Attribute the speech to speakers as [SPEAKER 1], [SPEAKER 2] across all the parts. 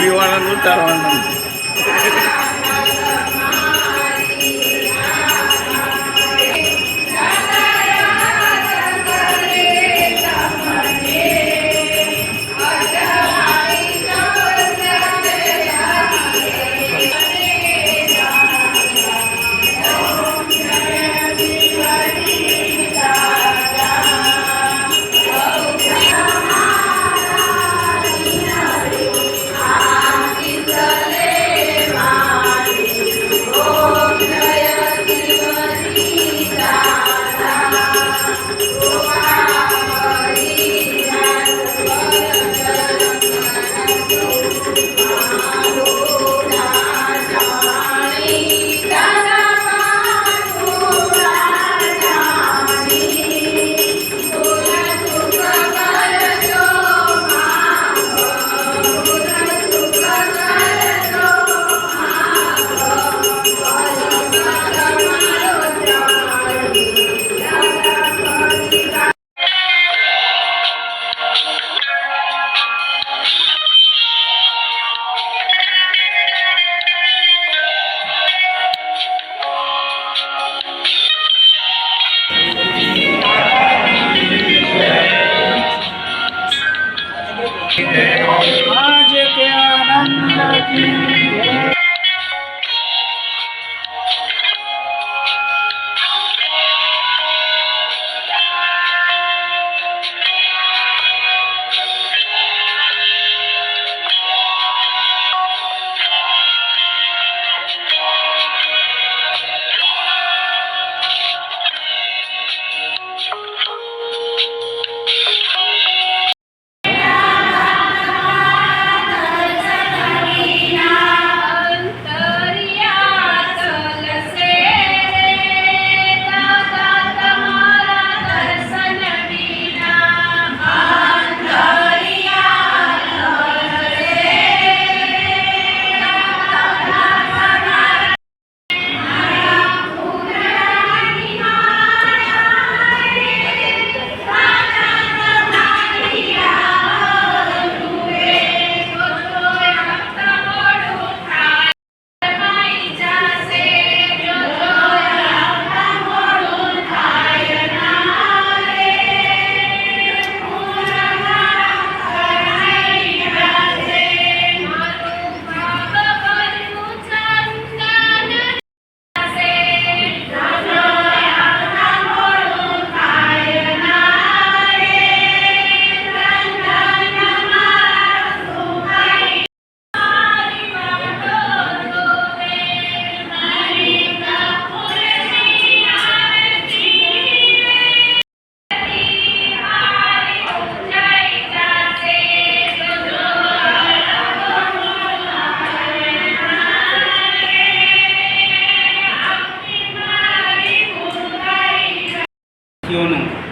[SPEAKER 1] મૂડીવાળાનું ઉતારવાનું. आज के आनंद की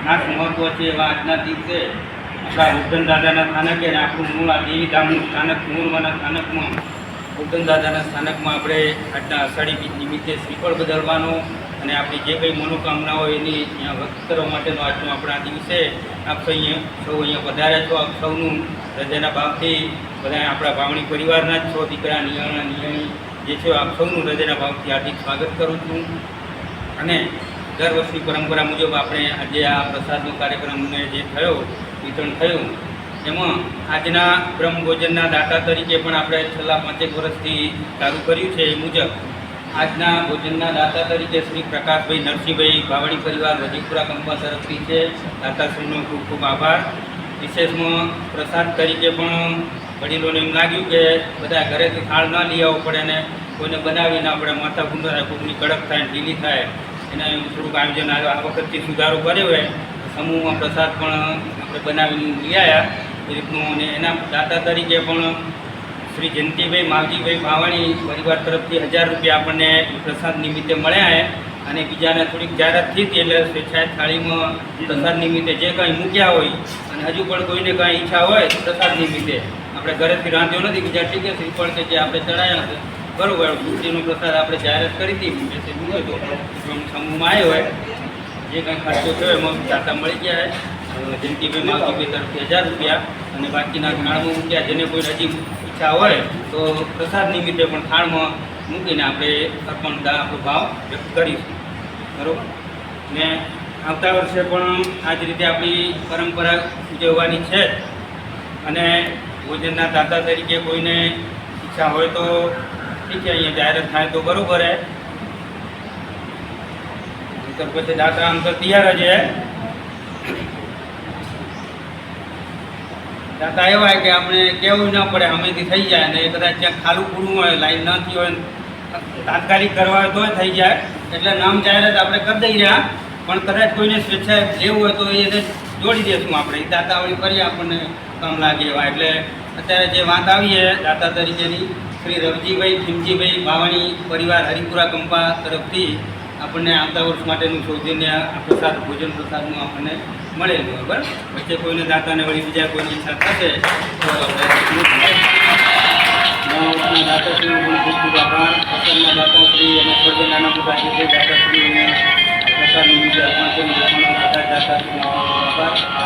[SPEAKER 1] ખાસ મહત્વ છે એવા આજના દિવસે આપણા ઉદ્ધન દાદાના સ્થાનકે અને આપણું મૂળ આ દેવીધામનું સ્થાનક મૂળવાના સ્થાનકમાં ઉદ્ધન દાદાના સ્થાનકમાં આપણે આજના અષાઢી બીજ નિમિત્તે શ્રીફળ બદલવાનો અને આપણી જે કંઈ મનોકામના હોય એની અહીંયા વ્યક્ત કરવા માટેનો આજનો આપણા દિવસે આપ સૌ અહીંયા પધાર્યા છો. આપ સૌનું હૃદયના ભાવથી બધા આપણા ભાવણી પરિવારના જ છો, દીકરા નિયાણા નિયાણી જે છે આપ સૌનું હૃદયના ભાવથી હાર્દિક સ્વાગત કરું છું. અને દર વર્ષની પરંપરા મુજબ આપણે આજે આ પ્રસાદનો કાર્યક્રમને જે થયો વિતરણ થયું એમાં આજના બ્રહ્મભોજનના દાતા તરીકે પણ આપણે છેલ્લા 5 વર્ષથી ચાલુ કર્યું છે. એ મુજબ આજના ભોજનના દાતા તરીકે શ્રી પ્રકાશભાઈ નરસિંહભાઈ ભાવણી પરિવાર વજીપુરા કંપા તરફથી છે. દાતાશ્રીનો ખૂબ ખૂબ આભાર. વિશેષમાં પ્રસાદ તરીકે પણ વડીલોને એમ લાગ્યું કે બધા ઘરેથી થાળ ન લઈ આવવો પડે ને કોઈને બનાવીને આપણે માથા ગુંદરા કોકની કડક થાય ઢીલી થાય એના થોડુંક આયોજન આ વખતથી સુધારો કર્યો હોય. સમૂહમાં પ્રસાદ પણ આપણે બનાવીને લઈ આવ્યા એ રીતનું. અને એના દાતા તરીકે પણ શ્રી જયંતિભાઈ માવજીભાઈ ભાવાણી પરિવાર તરફથી 1000 રૂપિયા આપણને પ્રસાદ નિમિત્તે મળ્યા. અને બીજાને થોડીક જાહેરાત થઈ હતી એટલે સ્વેચ્છાએ થાળીમાં પ્રસાદ નિમિત્તે જે કંઈ મૂક્યા હોય અને હજુ પણ કોઈને કાંઈ ઈચ્છા હોય તો પ્રસાદ નિમિત્તે આપણે ઘરેથી રાંધ્યો નથી, બીજા ઠીક છે શ્રીફળ કે જે આપણે ચડાયા છે બરાબર ખુશીનો પ્રસાદ આપણે જાહેરાત કરી હતી હોય તો સમૂહમાં આવ્યો હોય જે કંઈ ખર્ચો થયો એમાં દાતા મળી ગયા છે. જયંતિભાઈ માવજીભાઈ તરફથી 1000 રૂપિયા અને બાકીના નાણાં મૂક્યા જેને કોઈ હજી ઈચ્છા હોય તો પ્રસાદ નિમિત્તે પણ થાળમાં મૂકીને આપણે અર્પણ આપણો ભાવ વ્યક્ત કરીશું. બરાબર ને આવતા વર્ષે પણ આ જ રીતે આપણી પરંપરા ઉજવવાની છે. અને ભોજનના દાતા તરીકે કોઈને ઈચ્છા હોય તો ઠીક છે, અહીંયા જાહેરાત થાય તો બરાબર હે. તો પછી દાતા આમ તો તૈયાર જ હે. દાતા એવા કે આપણે કેવું ન પડે, અમેથી થઈ જાય. અને કદાચ જ્યાં ખાલું પૂરું હોય, લાઈન ન થઈ હોય, તાત્કાલિક કરવા હોય તો થઈ જાય. એટલે નામ જાહેરાત આપણે કરી દઈ રહ્યા. પણ કદાચ કોઈને સ્વેચ્છાએ લેવું હોય તો એને જોડી દઈશું આપણે. એ દાતાવળી કરીએ, આપણને કામ લાગે એવા. એટલે અત્યારે જે વાત આવી છે દાતા તરીકેની, શ્રી રવજીભાઈ ખીમજીભાઈ બાવાણી પરિવાર હરિપુરા કંપા તરફથી આપણને આવતા વર્ષ માટેનું સૌજન્ય પ્રસાદ, ભોજન પ્રસાદનું આપણને મળેલું હોય. બરાબર, વચ્ચે કોઈને દાતાને વળી બીજા કોઈની ઈચ્છા થશે તો આપણે દાતાશ્રીનો પણ ખૂબ ખૂબ આભાર. પ્રસન્નના દાતાશ્રી અને સર્વે નાના મોટા જે દાતાશ્રીઓને પ્રસાદનું બીજા અર્પણ કરી બધા દાતાશ્રીનો આભાર.